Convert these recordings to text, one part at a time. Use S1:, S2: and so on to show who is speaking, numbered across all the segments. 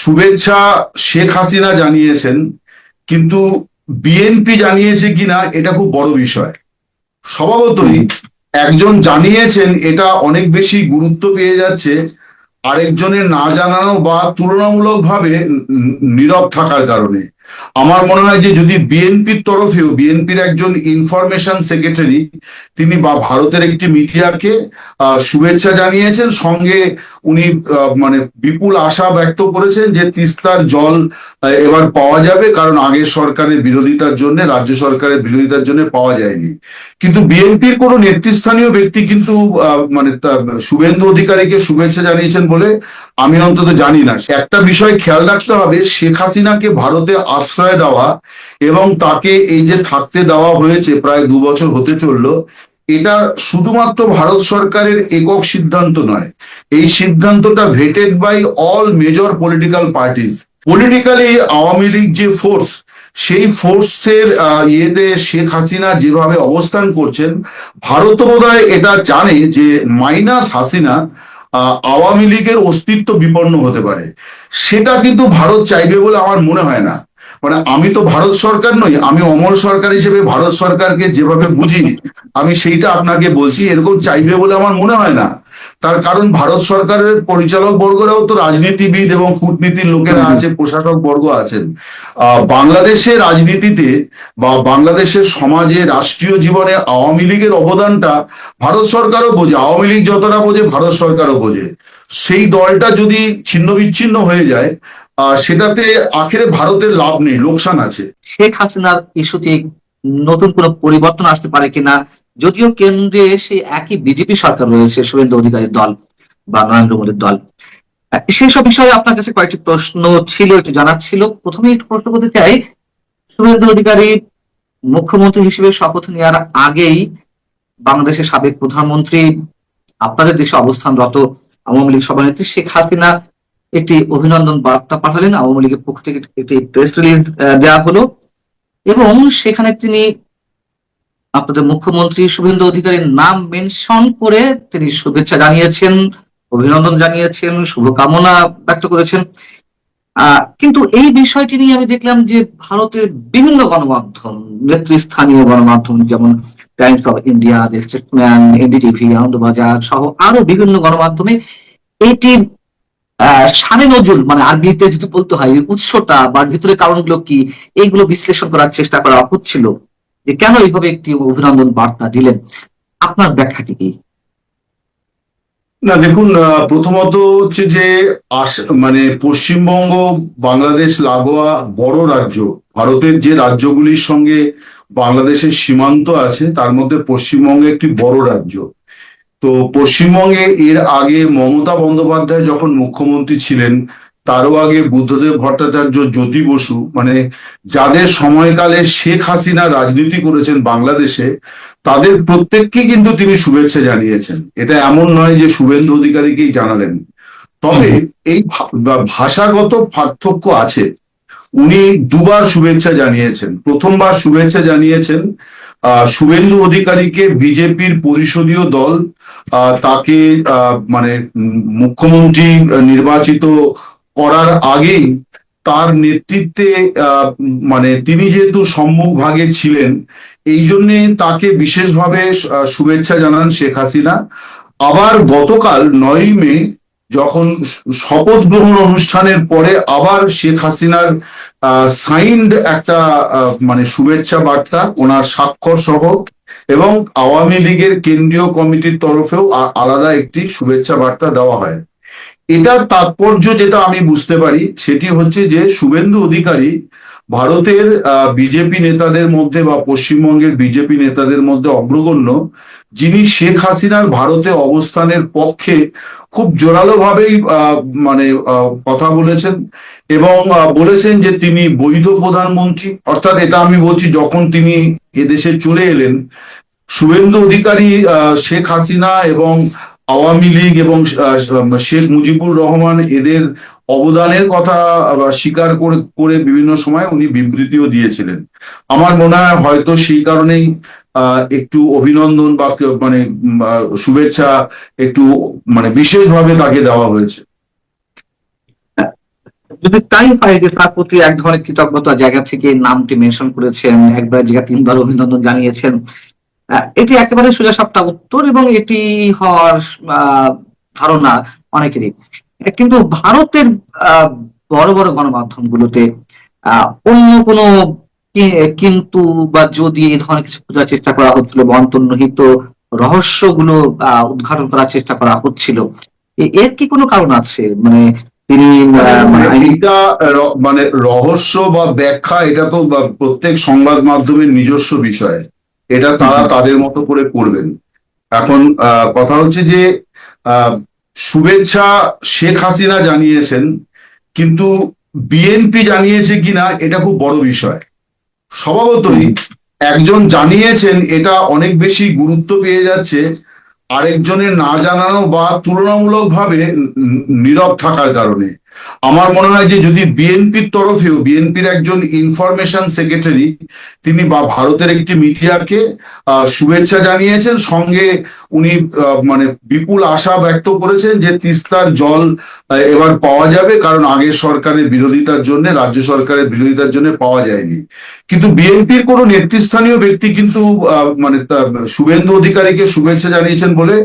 S1: শুভেচ্ছা শেখ হাসিনা জানিয়েছেন, কিন্তু বিএনপি জানিয়েছে কিনা এটা খুব বড় বিষয়। স্বভাবতই একজন জানিয়েছেন এটা অনেক বেশি গুরুত্ব পেয়ে যাচ্ছে আরেকজনের না জানানো বা তুলনামূলকভাবে নীরব থাকার কারণে। আমার মনে হয় যে যদি বিএনপির তরফেও, বিএনপির একজন ইনফরমেশন সেক্রেটারি তিনি বা ভারতের একটি মিডিয়াকে শুভেচ্ছা জানিয়েছেন, সঙ্গে উনি মানে বিপুল আশা ব্যক্ত করেছেন যে তিস্তার জল এবার পাওয়া যাবে, কারণ আগের সরকারের বিরোধিতার জন্য, রাজ্য সরকারের বিরোধিতার জন্য পাওয়া যায়নি। কিন্তু বিএনপির কোনো নেতৃস্থানীয় ব্যক্তি কিন্তু মানে শুভেন্দু অধিকারীকে শুভেচ্ছা জানিয়েছেন বলে আমি অন্তত জানি না। একটা বিষয় খেয়াল রাখতে হবে, শেখ হাসিনাকে ভারতে আশ্রয় দেওয়া এবং তাকে এই যে থাকতে দেওয়া হয়েছে প্রায় 2 বছর হতে চললো, এটা শুধুমাত্র ভারত সরকারের একক সিদ্ধান্ত নয়। এই সিদ্ধান্তটা vetted by all major political parties. Politically Awami League যে ফোর্স, সেই ফোর্সের ইয়েতে শেখ হাসিনা যেভাবে অবস্থান করছেন, ভারত বোধহয় এটা জানে যে মাইনাস হাসিনা আওয়ামী লীগের অস্তিত্ব বিপন্ন হতে পারে। সেটা কিন্তু ভারত চাইবে বলে আমার মনে হয় না। মানে আমি তো ভারত সরকার নই, আমি অমল সরকার হিসেবে ভারত সরকারকে যেভাবে বুঝি আমি সেইটা আপনাকে বলছি, এরকম চাইবে বলে আমার মনে হয় না। তার কারণ ভারত সরকারের পরিচালক বর্গরাও তো রাজনীতিবিদ এবং কূটনীতির লোকেরা আছে, প্রশাসক বর্গ আছেন। বাংলাদেশের রাজনীতিতে বা বাংলাদেশের সমাজে, রাষ্ট্রীয় জীবনে আওয়ামী লীগের অবদানটা ভারত সরকারও বোঝে, আওয়ামী লীগ যতটা বোঝে ভারত সরকারও বোঝে। সেই দলটা যদি ছিন্ন বিচ্ছিন্ন হয়ে যায়, সেটাতে আখেরে ভারতের লাভ নেই, লোকসান আছে।
S2: শেখ হাসিনার ইস্যুতে নতুন কোনো পরিবর্তন আসতে পারে কিনা, যদিও কেন্দ্রে সেই একই বিজেপি সরকার রয়েছে, শুভেন্দু অধিকারীর দল বা নরেন্দ্র মোদীর দল। সেসব বিষয়ে আপনার কাছে কয়েকটি প্রশ্ন ছিল, একটু জানার ছিল। প্রথমে একটু প্রশ্ন করতে চাই, শুভেন্দু অধিকারী মুখ্যমন্ত্রী হিসেবে শপথ নেওয়ার আগেই বাংলাদেশের সাবেক প্রধানমন্ত্রী, আপনাদের দেশে অবস্থানরত আওয়ামী লীগ সভানেত্রী শেখ হাসিনা একটি অভিনন্দন বার্তা পাঠালেন। আওয়ামী লীগের পক্ষ থেকে একটি প্রেস রিলিজ দেওয়া হলো এবং সেখানে তিনি আপনাদের মুখ্যমন্ত্রী শুভেন্দু অধিকারীর নাম মেনশন করে তিনি শুভেচ্ছা জানিয়েছেন, অভিনন্দন জানিয়েছেন, শুভকামনা ব্যক্ত করেছেন। কিন্তু এই বিষয়টি নিয়ে আমি দেখলাম যে ভারতের বিভিন্ন গণমাধ্যম, নেতৃস্থানীয় গণমাধ্যম যেমন Times of India, the Statesman, NDTV, Anandabazar সহ আরো বিভিন্ন গণমাধ্যমে এটি শানে নজুল, মানে আরবিতে যদি বলতে হয় উৎসটা বা ভিতরে কারণগুলো কি, এইগুলো বিশ্লেষণ করার চেষ্টা করা হচ্ছিল যে কেন এইভাবে একটি অভিনন্দন বার্তা দিলেন। আপনার ব্যাখ্যাটি কি?
S1: না দেখুন, প্রথমত হচ্ছে যে মানে পশ্চিমবঙ্গ বাংলাদেশ লাগোয়া বড় রাজ্য। ভারতের যে রাজ্যগুলির সঙ্গে বাংলাদেশের সীমান্ত আছে তার মধ্যে পশ্চিমবঙ্গ একটি বড় রাজ্য। তো পশ্চিমবঙ্গে এর আগে মমতা বন্দ্যোপাধ্যায় যখন মুখ্যমন্ত্রী ছিলেন, তারও আগে বুদ্ধদেব ভট্টাচার্য, জ্যোতি বসু, মানে যাদের সময়কালে শেখ হাসিনা রাজনীতি করেছেন বাংলাদেশে, তাদের প্রত্যেককে কিন্তু তিনি শুভেচ্ছা জানিয়েছেন। এটা এমন নয় যে শুভেন্দু অধিকারীকেই জানালেন। তবে এই ভাষাগত পার্থক্য আছে। উনি দুবার শুভেচ্ছা জানিয়েছেন। প্রথমবার শুভেচ্ছা জানিয়েছেন শুভেন্দু অধিকারীকে বিজেপির পরিষদীয় দল তাকে মানে মুখ্যমন্ত্রী নির্বাচিত করার আগেই তার নেতৃত্বে মানে তিনি যেহেতু সম্মুখ ভাগে ছিলেন, এই জন্যে তাকে বিশেষভাবে শুভেচ্ছা জানান শেখ হাসিনা। আবার গতকাল 9ই মে যখন শপথ গ্রহণ অনুষ্ঠানের পরে আবার শেখ হাসিনার সাইন্ড একটা মানে শুভেচ্ছা বার্তা, ওনার স্বাক্ষর সহ, এবং আওয়ামী লীগের কেন্দ্রীয় কমিটির তরফেও আলাদা একটি শুভেচ্ছা বার্তা দেওয়া হয়। এটার তাৎপর্য যেটা আমি বুঝতে পারি সেটি হচ্ছে যে শুভেন্দু অধিকারী ভারতের বিজেপি নেতাদের মধ্যে বা পশ্চিমবঙ্গের বিজেপি নেতাদের মধ্যে অগ্রগণ্য, যিনি শেখ হাসিনার ভারতে অবস্থানের পক্ষে খুব জোরালো ভাবেই মানে কথা বলেছেন এবং বলেছেন যে তিনি বৈধ প্রধানমন্ত্রী। অর্থাৎ এটা আমি বলছি, যখন তিনি এদেশে চলে এলেন, শুভেন্দু অধিকারী শেখ হাসিনা এবং আওয়ামী লীগ এবং শেখ মুজিবুর রহমান এদের অবদানের কথা স্বীকার করে বিভিন্ন সময় উনি বিবৃতিও দিয়েছিলেন। আমার মনে হয় হয়তো সেই কারণেই একটু অভিনন্দন বা মানে শুভেচ্ছা একটু মানে বিশেষভাবে তাকে দেওয়া হয়েছে।
S2: যদি তাই হয় যে তার প্রতি এক ধরনের কৃতজ্ঞতা জায়গা থেকে নামটি মেনশন করেছেন, একবার জায়গা তিনবার অভিনন্দন জানিয়েছেন, এটি একেবারে সোজাসাপটা উত্তর এবং এটি হওয়ার আহ, ধারণা অনেকেরই। কিন্তু ভারতের আহ, বড় বড় গণমাধ্যমগুলোতে অন্য কোনো কিন্তু বা যদি এই ধরনের কিছু খোঁজার চেষ্টা করা হচ্ছিল বা অন্তর্নিহিত রহস্যগুলো উদ্ঘাটন করার চেষ্টা করা হচ্ছিল, এর কি কোনো কারণ আছে? মানে তিনি মানে
S1: এটা মানে রহস্য বা ব্যাখ্যা, এটা তো প্রত্যেক সংবাদ মাধ্যমের নিজস্ব বিষয়, এটা তারা তাদের মতো করে করবেন। এখন কথা হচ্ছে যে আহ, শুভেচ্ছা শেখ হাসিনা জানিয়েছেন, কিন্তু বিএনপি জানিয়েছে কিনা এটা খুব বড় বিষয়। স্বভাবতই একজন জানিয়েছেন এটা অনেক বেশি গুরুত্ব পেয়ে যাচ্ছে আরেকজনের না জানানো বা তুলনামূলকভাবে নীরব থাকার কারণে। আমার মনে হয় যে যদি বিএনপির তরফেও, বিএনপির একজন ইনফরমেশন সেক্রেটারি তিনি বা ভারতের একটি মিডিয়াকে শুভেচ্ছা জানিয়েছেন, সঙ্গে উনি মানে বিপুল আশা ব্যক্ত করেছেন যে তিস্তার জল এবার পাওয়া যাবে, কারণ আগের সরকারের বিরোধিতার জন্য, রাজ্য সরকারের বিরোধিতার জন্য পাওয়া যায়নি। কিন্তু বিএনপির কোনো নেতৃস্থানীয় ব্যক্তি কিন্তু মানে শুভেন্দু অধিকারীকে শুভেচ্ছা জানিয়েছেন বলে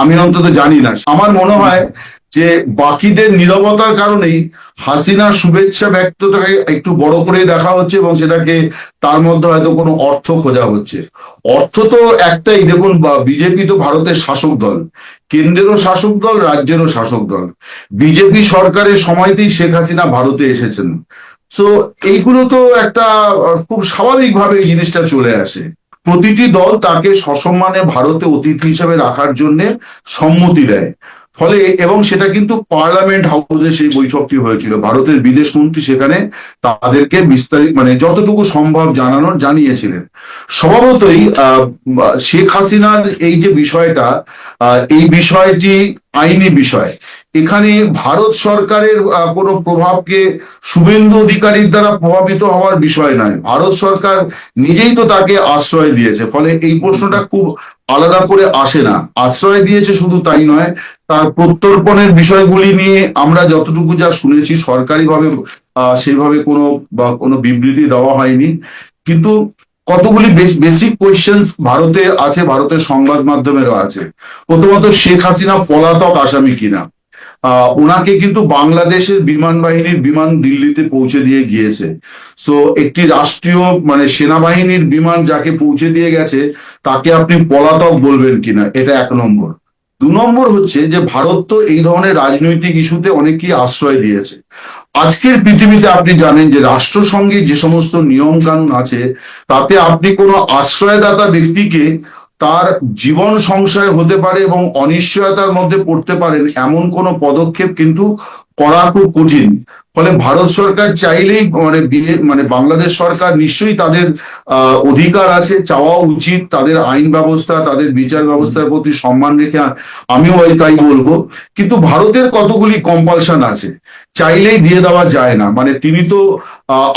S1: আমি অন্তত জানি না। আমার মনে হয় যে বাকিদের নীরবতার কারণেই হাসিনার শুভেচ্ছা ব্যক্তটাকে একটু বড় করে দেখা হচ্ছে এবং সেটাকে তার মধ্যে হয়তো কোনো অর্থ খোঁজা হচ্ছে। অর্থ তো একটাই, দেখুন বিজেপি তো ভারতের শাসক দল, কেন্দ্রেরও শাসক দল, রাজ্যেরও শাসক দল। বিজেপি সরকারের সময়তেই শেখ হাসিনা ভারতে এসেছেন। তো এইগুলো তো একটা খুব স্বাভাবিকভাবে এই জিনিসটা চলে আসে। প্রতিটি দল তাকে সসম্মানে ভারতে অতিথি হিসেবে রাখার জন্য সম্মতি দেয়। ফলে এবং সেটা কিন্তু পার্লামেন্ট হাউসে সেই বৈঠকটি হয়েছিল, ভারতের বিদেশ মন্ত্রী সেখানে তাদেরকে বিস্তারিত মানে যতটুকু সম্ভব জানানোর জানিয়েছিলেন। স্বভাবতই শেখ হাসিনার এই যে বিষয়টা, এই বিষয়টি আইনি বিষয়। এখানে ভারত সরকারের কোনো প্রভাবকে শুভেন্দু অধিকারীর দ্বারা প্রভাবিত হওয়ার বিষয় নয়। ভারত সরকার নিজেই তো তাকে আশ্রয় দিয়েছে, ফলে এই প্রশ্নটা খুব আলাদা করে আসে না। আশ্রয় দিয়েছে শুধু তাই নয়, তার প্রত্যর্পণের বিষয়গুলি নিয়ে আমরা যতটুকু যা শুনেছি সরকারিভাবে সেইভাবে কোনো বিবৃতি দেওয়া হয়নি। কিন্তু কতগুলি বেসিক কোয়েশ্চেন্স ভারতে আছে, ভারতের সংবাদ মাধ্যমেরও আছে। প্রথমত, শেখ হাসিনা পলাতক আসামি কিনা। ওনাকে কিন্তু বাংলাদেশের বিমান বাহিনীর বিমান দিল্লিতে পৌঁছে দিয়ে গিয়েছে। সো একটি রাষ্ট্রীয় মানে সেনাবাহিনীর বিমান যাকে পৌঁছে দিয়ে গেছে তাকে আপনি পলাতক বলবেন কিনা, এটা 1 নম্বর। 2 নম্বর হচ্ছে যে ভারত তো এই ধরনের রাজনৈতিক ইস্যুতে অনেকেই আশ্রয় দিয়েছে। আজকের পৃথিবীতে আপনি জানেন যে রাষ্ট্রসংঘে যে সমস্ত নিয়ম কানুন আছে তাতে আপনি কোনো আশ্রয়দাতা ব্যক্তিকে তার জীবন সংশয় হতে পারে এবং অনিশ্চয়তার মধ্যে পড়তে পারেন এমন কোনো পদক্ষেপ কিন্তু করা খুব কঠিন। ফলে ভারত সরকার চাইলেই মানে বাংলাদেশ সরকার নিশ্চয়ই তাদের অধিকার আছে, চাওয়া উচিত তাদের আইন ব্যবস্থা, তাদের বিচার ব্যবস্থার প্রতি সম্মান রেখে, আমিও তাই বলবো। কিন্তু ভারতের কতগুলি কম্পালশন আছে, চাইলেই দিয়ে দেওয়া যায় না। মানে তিনি তো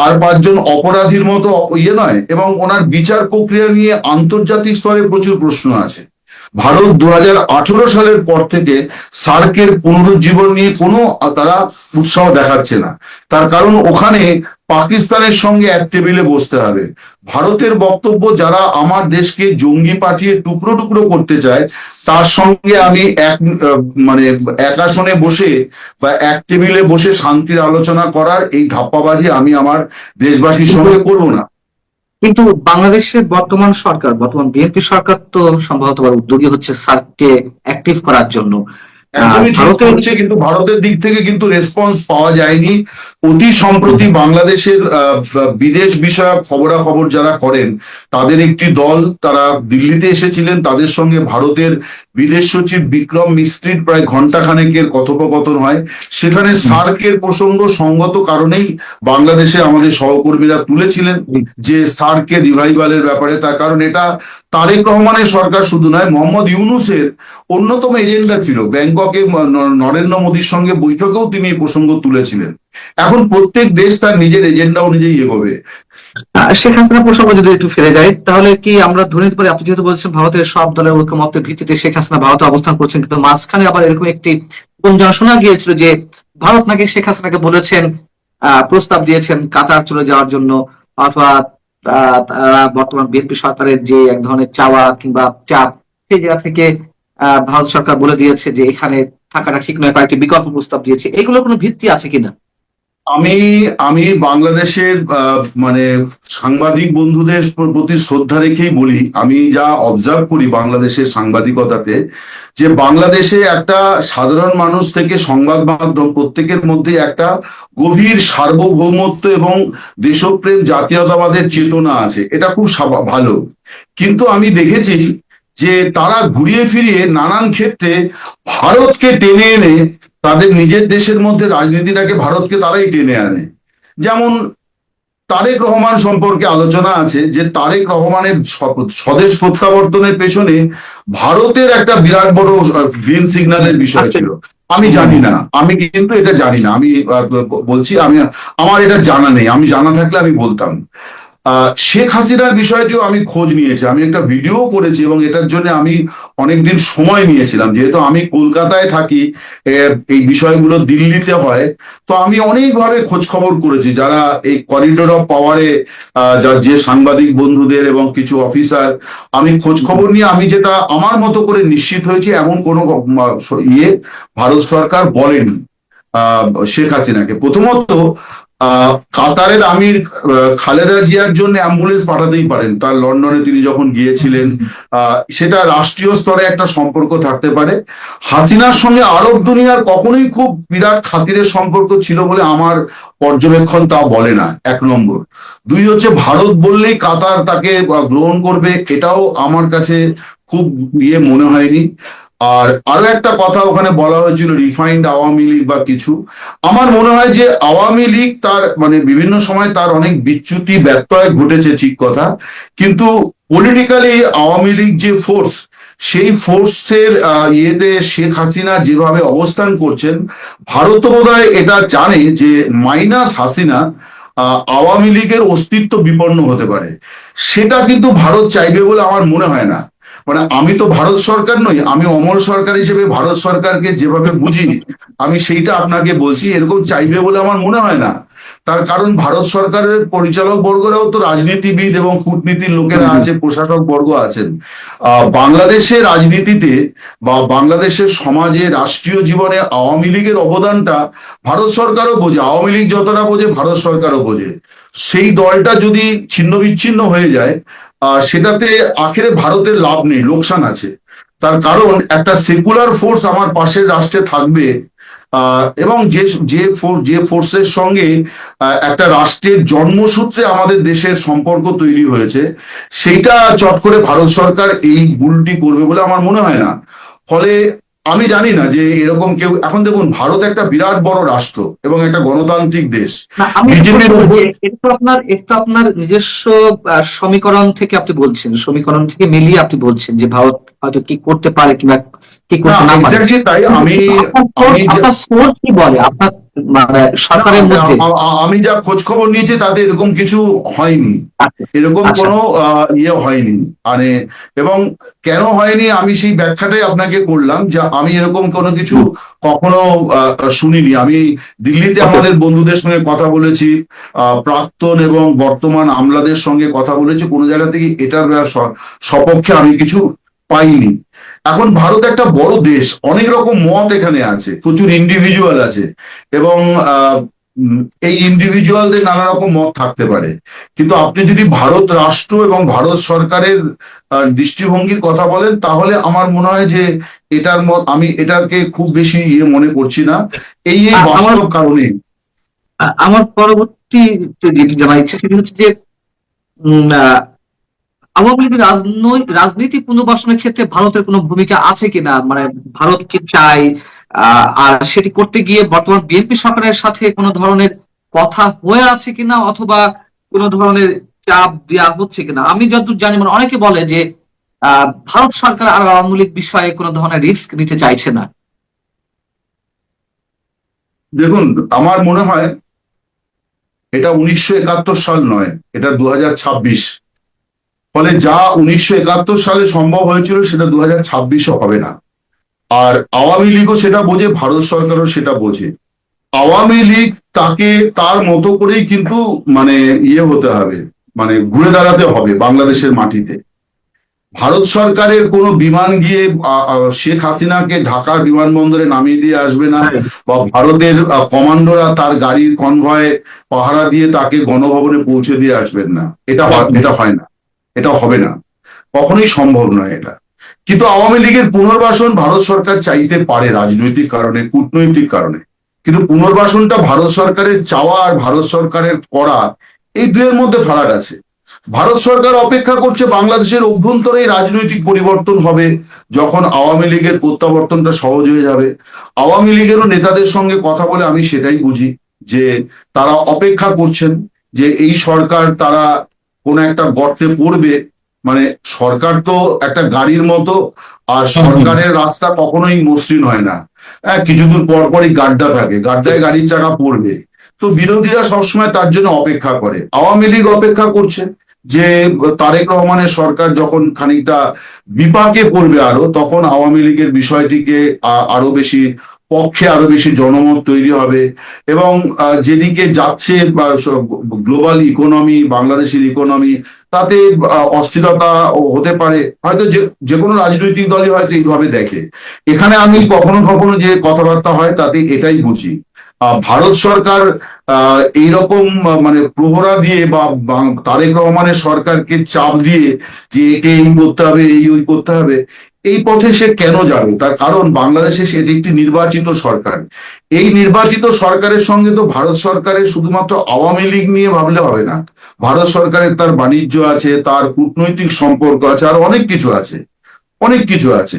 S1: আর 5 জন অপরাধীর মতো নয়, এবং ওনার বিচার প্রক্রিয়া নিয়ে আন্তর্জাতিক স্তরে প্রচুর প্রশ্ন আছে। ভারত 2018 সালের পর থেকে সার্কের পুনরুজ্জীবন নিয়ে কোনো তারা উৎসাহ দেখাচ্ছে না। তার কারণ ওখানে পাকিস্তানের সঙ্গে এক টেবিলে বসতে হবে। ভারতের বক্তব্য, যারা আমার দেশকে জঙ্গি পাঠিয়ে টুকরো টুকরো করতে চায় তার সঙ্গে আমি মানে এক আসনে বসে বা এক টেবিলে বসে শান্তির আলোচনা করার এই ধাপ্পাবাজি আমি আমার দেশবাসীর সঙ্গে করবো না।
S2: কিন্তু বাংলাদেশের বর্তমান সরকার, বর্তমান বিএনপি সরকার তো সম্ভবত উদ্যোগী হচ্ছে সার্ককে অ্যাক্টিভ করার জন্য।
S1: একদমই ঠিক হচ্ছে, কিন্তু ভারতের দিক থেকে কিন্তু রেসপন্স পাওয়া যায়নি। অতি সম্প্রতি বাংলাদেশের বিদেশ বিষয়ক খবরাখবর যারা করেন তাদের একটি দল তারা দিল্লিতে এসেছিলেন, তাদের সঙ্গে ভারতের বিদেশ সচিব বিক্রম মিস্ত্রির প্রায় ঘন্টাখানেকের কথোপকথন হয়। সেখানে সার্কের প্রসঙ্গ সঙ্গত কারণেই বাংলাদেশে আমাদের সহকর্মীরা তুলেছিলেন যে সার্কের রিভাইভালের ব্যাপারে। তার কারণ এটা তারেক রহমানের সরকার শুধু নয়, মোহাম্মদ ইউনূসের অন্যতম এজেন্ডা ছিল। ব্যাংককে নরেন্দ্র মোদীর সঙ্গে বৈঠকেও তিনি এই প্রসঙ্গ তুলেছিলেন। এখন প্রত্যেক দেশ তার নিজের এজেন্ডা অনুযায়ী এগোবে।
S2: শেখ হাসিনা প্রসঙ্গ যদি একটু ফিরে যায়, তাহলে কি আমরা ধরে নিতে পারি, আপনি যেহেতু বলছেন ভারতের সব দলের ঐকমত্যের ভিত্তিতে শেখ হাসিনা ভারতে অবস্থান করছেন, কিন্তু মাঝখানে আবার এরকম একটি গুঞ্জন শোনা গিয়েছিল যে ভারত নাকি শেখ হাসিনাকে বলেছেন প্রস্তাব দিয়েছেন কাতার চলে যাওয়ার জন্য, অথবা তারা বর্তমান বিএনপি সরকারের যে এক ধরনের চাওয়া কিংবা চাপ, সেই জায়গা থেকে ভারত সরকার বলে দিয়েছে যে এখানে থাকাটা ঠিক নয়, কয়েকটি বিকল্প প্রস্তাব দিয়েছে, এগুলোর কোনো ভিত্তি আছে কিনা?
S1: আমি আমি বাংলাদেশের মানে সাংবাদিক বন্ধুদের প্রতি শ্রদ্ধা রেখেই বলি, আমি যা অবজার্ভ করি বাংলাদেশের সাংবাদিকতাতে, যে বাংলাদেশে একটা সাধারণ মানুষ থেকে সংবাদ মাধ্যম প্রত্যেকের মধ্যে একটা গভীর সার্বভৌমত্ব এবং দেশপ্রেম জাতীয়তাবাদের চেতনা আছে, এটা খুব ভালো। কিন্তু আমি দেখেছি যে তারা ঘুরিয়ে ফিরিয়ে নানান ক্ষেত্রে ভারতকে টেনে এনে তাদের নিজের দেশের মধ্যে রাজনীতিটাকে ভারতকে তারাই টেনে আনে। যেমন তারেক রহমান সম্পর্কে আলোচনা আছে যে তারেক রহমানের স্বদেশ প্রত্যাবর্তনের পেছনে ভারতের একটা বিরাট বড় গ্রিন সিগন্যালের বিষয় ছিল। আমি জানি না, আমি কিন্তু এটা জানি না, আমি বলছি, আমার এটা জানা নেই, আমি জানা থাকলে আমি বলতাম। শেখ হাসিনার বিষয়টিও আমি খোঁজ নিয়েছি, আমি একটা ভিডিও করেছি এবং এটার জন্য আমি অনেকদিন সময় নিয়েছিলাম, যেহেতু আমি কলকাতায় থাকি, এই বিষয়গুলো দিল্লিতে হয়, তো আমি অনেকভাবে খোঁজ খবর করেছি। যারা এই করিডোর অফ পাওয়ারে যে সাংবাদিক বন্ধুদের এবং কিছু অফিসার, আমি খোঁজ খবর নিয়ে আমি যেটা আমার মতো করে নিশ্চিত হয়েছি, এমন কোনো ভারত সরকার বলেনি শেখ হাসিনাকে। প্রথমত কাতারের আমির খালেদা জিয়ার জন্য অ্যাম্বুলেন্স পাঠাতেই পারেন, তার লন্ডনে তিনি যখন গিয়েছিলেন, সেটা রাষ্ট্রীয় স্তরে একটা সম্পর্ক থাকতে পারে। হাসিনার সঙ্গে আরব দুনিয়ার কখনোই খুব বিরাট খাতিরের সম্পর্ক ছিল বলে আমার পর্যবেক্ষণ তা বলে না, এক নম্বর। দুই হচ্ছে, ভারত বললেই কাতার তাকে গ্রহণ করবে, এটাও আমার কাছে খুব মনে হয়নি। আর আরো একটা কথা ওখানে বলা হয়েছিল রিফাইন্ড আওয়ামী লীগ বা কিছু, আমার মনে হয় যে আওয়ামী লীগ তার মানে বিভিন্ন সময় তার অনেক বিচ্যুতি ব্যত্যয় ঘটেছে, ঠিক কথা, কিন্তু পলিটিক্যালি আওয়ামী লীগ যে ফোর্স, সেই ফোর্সের ইয়েতে শেখ হাসিনা যেভাবে অবস্থান করছেন, ভারত বোধহয় এটা জানে যে মাইনাস হাসিনা আওয়ামী লীগের অস্তিত্ব বিপন্ন হতে পারে। সেটা কিন্তু ভারত চাইবে বলে আমার মনে হয় না। মানে আমি তো ভারত সরকার নই, আমি অমল সরকার হিসেবে ভারত সরকারকে যেভাবে বুঝি আমি সেইটা আপনাকে বলছি, এরকম চাইবে বলে আমার মনে হয় না। তার কারণ ভারত সরকারের পরিচালক বর্গরাও তো রাজনীতিবিদ এবং কূটনীতির লোকেরা আছে, প্রশাসক বর্গ আছেন। বাংলাদেশের রাজনীতিতে বা বাংলাদেশের সমাজে রাষ্ট্রীয় জীবনে আওয়ামী লীগের অবদানটা ভারত সরকারও বোঝে, আওয়ামী লীগ যতটা বোঝে ভারত সরকারও বোঝে। সেই দলটা যদি ছিন্ন বিচ্ছিন্ন হয়ে যায়, সেটাতে আখেরে ভারতের লাভ নেই, লোকসান আছে। তার কারণ একটা সেকুলার ফোর্স আমার পাশের রাষ্ট্রে থাকবে, এবং যে ফোর্সের সঙ্গে একটা রাষ্ট্রের জন্মসূত্রে আমাদের দেশের সম্পর্ক তৈরি হয়েছে, সেইটা চট করে ভারত সরকার এই ভুলটি করবে বলে আমার মনে হয় না। ফলে আমি জানি না যে এরকম কেউ, এখন দেখুন ভারত একটা বিরাট বড় রাষ্ট্র এবং একটা গণতান্ত্রিক দেশ।
S2: এটা আপনার নিজস্ব সমীকরণ থেকে আপনি বলছেন, সমীকরণ থেকে মিলিয়ে আপনি বলছেন যে ভারত হয়তো কি করতে পারে কিংবা কি করতে না পারে।
S1: তাই
S2: আপনার সোর্স কি বলে, আপনার মানে সরকারের মধ্যে
S1: আমি যা খোঁজ খবর নিয়েছি তাতে এরকম কিছু হয়নি, এরকম কোনো ইয়ে হয়নি। মানে এবং কেন হয়নি আমি সেই ব্যাখ্যাটাই আপনাকে করলাম, যে আমি এরকম কোনো কিছু কখনো শুনিনি। আমি দিল্লিতে আমাদের বন্ধুদের সঙ্গে কথা বলেছি, প্রাক্তন এবং বর্তমান আমলাদের সঙ্গে কথা বলেছি, কোনো জায়গা থেকে এটার সপক্ষে আমি কিছু পাইনি। এখন ভারত একটা বড় দেশ, অনেক রকম মত এখানে আছে, প্রচুর ইন্ডিভিজুয়াল আছে, এবং এই ইন্ডিভিজুয়ালদের নানা রকম মত থাকতে পারে। কিন্তু আপনি যদি ভারত রাষ্ট্র এবং ভারত সরকারের দৃষ্টিভঙ্গির কথা বলেন, তাহলে আমার মনে হয় যে এটার আমি এটাকে খুব বেশি মনে করছি না, এই বাস্তব কারণে।
S2: আমার পরবর্তী যেটি জানার ইচ্ছা সেটি হচ্ছে যে আওয়ামী লীগের রাজনীতি পুনর্বাসনের ক্ষেত্রে ভারতের কোনো ভূমিকা আছে কিনা, মানে ভারত কি চায়, আর সেটি করতে গিয়ে বর্তমান বিএনপি সরকারের সাথে কোনো ধরনের কথা হয়ে আছে কিনা, অথবা কোনো ধরনের চাপ দেওয়া হচ্ছে কিনা। আমি যতদূর জানি, মানে অনেকে বলে যে ভারত সরকার আর আওয়ামী লীগ বিষয়ে কোনো ধরনের রিস্ক নিতে চাইছে না।
S1: দেখুন, আমার মনে হয় এটা 1971 সাল নয়, এটা 2026। ফলে যা 1971 সালে সম্ভব হয়েছিল সেটা 2026-ও হবে না। আর আওয়ামী লীগও সেটা বোঝে, ভারত সরকারও সেটা বোঝে। আওয়ামী লীগ তাকে তার মতো করেই কিন্তু মানে হতে হবে, মানে ঘুরে দাঁড়াতে হবে বাংলাদেশের মাটিতে। ভারত সরকারের কোনো বিমান গিয়ে শেখ হাসিনাকে ঢাকার বিমানবন্দরে নামিয়ে দিয়ে আসবে না,
S2: হ্যাঁ।
S1: বা ভারতের কমান্ডোরা তার গাড়ির কনভয়ে পাহারা দিয়ে তাকে গণভবনে পৌঁছে দিয়ে আসবেন না। এটা হয় না, এটা হবে না, কখনোই সম্ভব নয় এটা। কিন্তু আওয়ামী লীগের পুনর্বাসন ভারত সরকার চাইতে পারে রাজনৈতিক কারণে, কূটনৈতিক কারণে, কিন্তু পুনর্বাসনটা ভারত সরকারের চাওয়া আর ভারত সরকারের করা, এই দুয়ের মধ্যে ফারাক আছে। ভারত সরকার অপেক্ষা করছে বাংলাদেশের অভ্যন্তরে রাজনৈতিক পরিবর্তন হবে, যখন আওয়ামী লীগের প্রত্যাবর্তনটা সহজ হয়ে যাবে। আওয়ামী লীগেরও নেতাদের সঙ্গে কথা বলে আমি সেটাই বুঝি, যে তারা অপেক্ষা করছেন যে এই সরকার তারা কোন একটা গর্তে পড়বে। মানে সরকার তো একটা গাড়ির মতো, আর সরকারের রাস্তা কখনোই মসৃণ হয় না। হ্যাঁ, কিছু দূর পর পরই গাড্ডা থাকে, গাড্ডায় গাড়ির চাকা পড়বে। তো বিরোধীরা সবসময় তার জন্য অপেক্ষা করে, আওয়ামী লীগ অপেক্ষা করছে যে তারেক রহমানের সরকার যখন খানিকটা বিপাকে পড়বে আরো, তখন আওয়ামী লীগের বিষয়টিকে আরো বেশি পক্ষে আরো বেশি জনমত তৈরি হবে। এবং যেদিকে যাচ্ছে বা গ্লোবাল ইকোনমি, বাংলাদেশের ইকোনমি, তাতে অস্থিরতা হতে পারে। হয়তো যে কোনো রাজনৈতিক দলই হয়তো এইভাবে দেখে। এখানে আমি কখনো কখনো যে কথাবার্তা হয় তাতে এটাই বুঝি, ভারত সরকার এইরকম মানে প্রহরা দিয়ে বা তারেক রহমানের সরকারকে চাপ দিয়ে যে একে এই করতে হবে, এই ওই করতে হবে, এই পথে সে কেন যাবে? তার কারণ বাংলাদেশে সেটি একটি নির্বাচিত সরকার। এই নির্বাচিত সরকারের সঙ্গে তো ভারত সরকারের শুধুমাত্র আওয়ামী লীগ নিয়ে ভাবলে হবে না। ভারত সরকারের তার বাণিজ্য আছে, তার কূটনৈতিক সম্পর্ক আছে, আর অনেক কিছু আছে, অনেক কিছু আছে।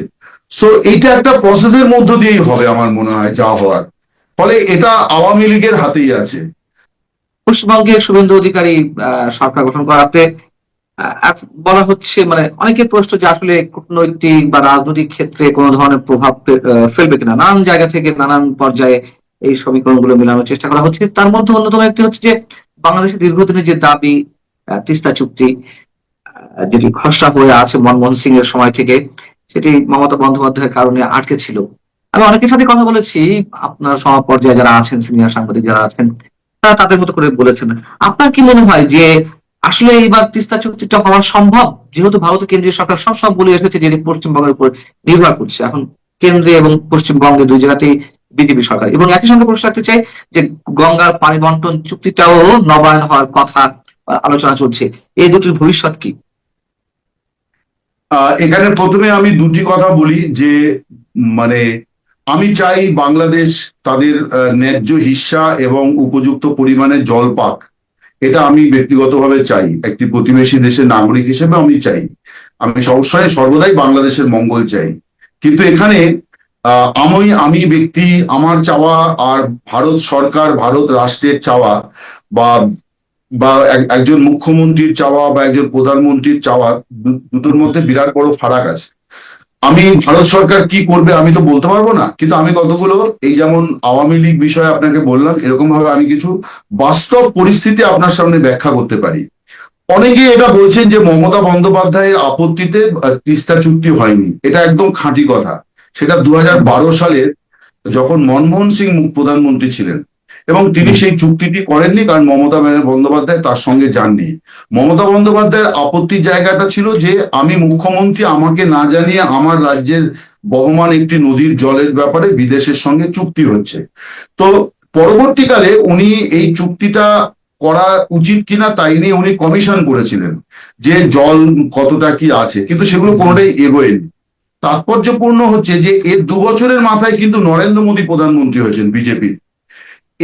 S1: সো এইটা একটা প্রসেসের মধ্য দিয়েই হবে আমার মনে হয় যা হওয়ার। ফলে এটা আওয়ামী লীগের হাতেই আছে।
S2: পশ্চিমবঙ্গে শুভেন্দু অধিকারী সরকার গঠন করাতে বলা হচ্ছে, মানে অনেকের প্রশ্ন যে আসলে কূটনৈতিক বা রাজনৈতিক ক্ষেত্রে কোনো ধরনের প্রভাব ফেলবে কিনা। নানান জায়গা থেকে নানান পর্যায়ে এই সমীকরণগুলো মেলানোর চেষ্টা করা হচ্ছে। তার মধ্যে অন্যতম একটি হচ্ছে যে বাংলাদেশের দীর্ঘদিনের যে দাবি, তিস্তা চুক্তি, যেটি খসড়া হয়ে আছে মনমোহন সিং এর সময় থেকে, সেটি মমতা বন্দ্যোপাধ্যায়ের কারণে আটকে ছিল। আমি অনেকের সাথে কথা বলেছি, আপনার সম পর্যায়ে যারা আছেন, সিনিয়র সাংবাদিক যারা আছেন, তারা তাদের মতো করে বলেছেন। আপনার কি মনে হয় যে আসলে এইবার তিস্তা চুক্তিটা হওয়া সম্ভব? যেহেতু ভারতের কেন্দ্রীয় সরকার সব বলে এসেছে যে পশ্চিমবঙ্গের উপর নির্ভর করছে, এখন কেন্দ্রে এবং পশ্চিমবঙ্গে দুই জায়গাতেই বিজেপি সরকার। এবং একই সঙ্গে প্রশ্ন রাখতে চাই যে গঙ্গার পানি বন্টন চুক্তিটাও নবায়ন হওয়ার কথা আলোচনা চলছে, এই দুটির ভবিষ্যৎ কি?
S1: এখানে প্রথমে আমি দুটি কথা বলি যে মানে আমি চাই বাংলাদেশ তাদের ন্যায্য হিস্সা এবং উপযুক্ত পরিমাণে জল পাক। এটা আমি ব্যক্তিগতভাবে চাই, একটি প্রতিবেশী দেশের নাগরিক হিসেবে আমি চাই। আমি সবসময় সর্বদাই বাংলাদেশের মঙ্গল চাই। কিন্তু এখানে আমি ব্যক্তি আমার চাওয়া আর ভারত সরকার, ভারত রাষ্ট্রের চাওয়া, বা বা একজন মুখ্যমন্ত্রীর চাওয়া বা একজন প্রধানমন্ত্রীর চাওয়া, দুটোর মধ্যে বিরাট বড় ফারাক আছে। আমি ভারত সরকার কি করবে আমি তো বলতে পারবো না, কিন্তু আমি কতগুলো, এই যেমন আওয়ামী লীগ বিষয়ে আপনাকে বললাম, এরকম ভাবে আমি কিছু বাস্তব পরিস্থিতি আপনার সামনে ব্যাখ্যা করতে পারি। অনেকে এটা বলছেন যে মমতা বন্দ্যোপাধ্যায়ের আপত্তিতে তিস্তা চুক্তি হয়নি। এটা একদম খাঁটি কথা। সেটা 2012 সালে যখন মনমোহন সিং প্রধানমন্ত্রী ছিলেন, এবং তিনি সেই চুক্তিটি করেননি কারণ মমতা বন্দ্যোপাধ্যায় তার সঙ্গে যাননি। মমতা বন্দ্যোপাধ্যায়ের আপত্তির জায়গাটা ছিল যে আমি মুখ্যমন্ত্রী, আমাকে না জানিয়ে আমার রাজ্যের বহমান একটি নদীর জলের ব্যাপারে বিদেশের সঙ্গে চুক্তি হচ্ছে। তো পরবর্তীকালে উনি এই চুক্তিটা করা উচিত কিনা তাই নিয়ে উনি কমিশন করেছিলেন যে জল কতটা কি আছে, কিন্তু সেগুলো কোনোটাই এগোয়নি। তাৎপর্যপূর্ণ হচ্ছে যে এর 2 বছরের মাথায় কিন্তু নরেন্দ্র মোদী প্রধানমন্ত্রী হয়েছেন বিজেপি।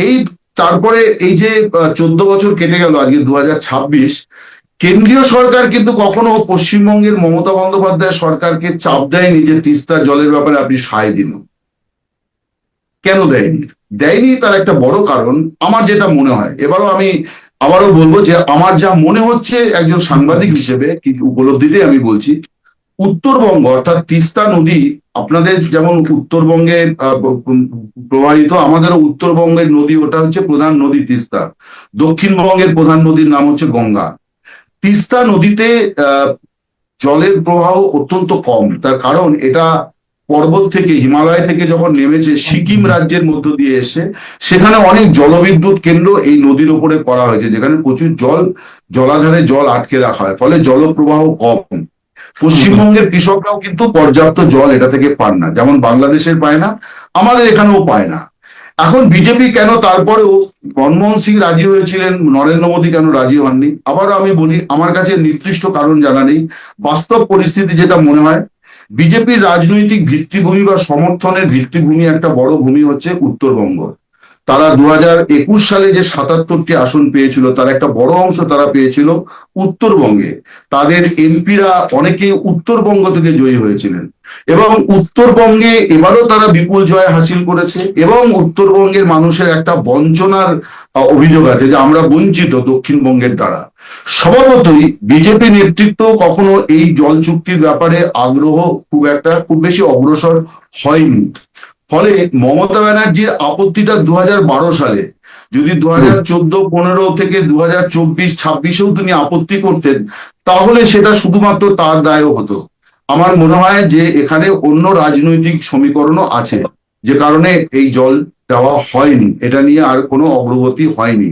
S1: এই তারপরে এই যে 14 বছর কেটে গেল, আজকে 2026, কেন্দ্রীয় সরকার কিন্তু কখনো পশ্চিমবঙ্গের মমতা বন্দ্যোপাধ্যায় সরকারকে চাপ দেয়নি যে তিস্তা জলের ব্যাপারে আপনি সায় দিন। কেন দেয়নি? দেয়নি তার একটা বড় কারণ আমার যেটা মনে হয়, এবারও আমি আবারও বলবো যে আমার যা মনে হচ্ছে একজন সাংবাদিক হিসেবে কি উপলব্ধিতে আমি বলছি, উত্তরবঙ্গ অর্থাৎ তিস্তা নদী, আপনাদের যেমন উত্তরবঙ্গে প্রবাহিত, আমাদেরও উত্তরবঙ্গের নদী, ওটা হচ্ছে প্রধান নদী তিস্তা। দক্ষিণবঙ্গের প্রধান নদীর নাম হচ্ছে গঙ্গা। তিস্তা নদীতে জলের প্রবাহ অত্যন্ত কম, তার কারণ এটা পর্বত থেকে, হিমালয় থেকে যখন নেমেছে সিকিম রাজ্যের মধ্য দিয়ে এসে, সেখানে অনেক জলবিদ্যুৎ কেন্দ্র এই নদীর ওপরে করা হয়েছে, যেখানে প্রচুর জলাধারে জল আটকে রাখা হয়, ফলে জলপ্রবাহ কম। পশ্চিমবঙ্গের কৃষকরাও কিন্তু পর্যাপ্ত জল এটা থেকে পান না, যেমন বাংলাদেশের পায় না, আমাদের এখানেও পায় না। এখন বিজেপি কেন তারপরেও, মনমোহন সিং রাজি হয়েছিলেন, নরেন্দ্র মোদী কেন রাজি হননি? আবারও আমি বলি, আমার কাছে নির্দিষ্ট কারণ জানা নেই। বাস্তব পরিস্থিতি যেটা মনে হয়, বিজেপির রাজনৈতিক ভিত্তিভূমি বা সমর্থনের ভিত্তিভূমি, একটা বড় ভূমি হচ্ছে উত্তরবঙ্গ। তারা 2021 সালে যে 77টি আসন পেয়েছিল, তার একটা বড় অংশ তারা পেয়েছিল উত্তরবঙ্গে। তাদের এমপিরা অনেকে উত্তরবঙ্গ থেকে জয়ী হয়েছিলেন, এবং উত্তরবঙ্গে এবারও তারা বিপুল জয় হাসিল করেছে। এবং উত্তরবঙ্গের মানুষের একটা বঞ্চনার অভিযোগ আছে, যে আমরা বঞ্চিত দক্ষিণবঙ্গের দ্বারা। স্বভাবতই বিজেপি নেতৃত্ব কখনো এই জল চুক্তির ব্যাপারে খুব বেশি অগ্রসর হয়নি। ফলে মমতা ব্যানার্জির আপত্তিটা 2012 সালে, যদি 2014-15 থেকে 2024-26-এও তিনি আপত্তি করতেন, তাহলে সেটা শুধুমাত্র তার দায়ও হতো। আমার মনে হয় যে এখানে অন্য রাজনৈতিক সমীকরণও আছে, যে কারণে এই জল দেওয়া হয়নি, এটা নিয়ে আর কোনো অগ্রগতি হয়নি।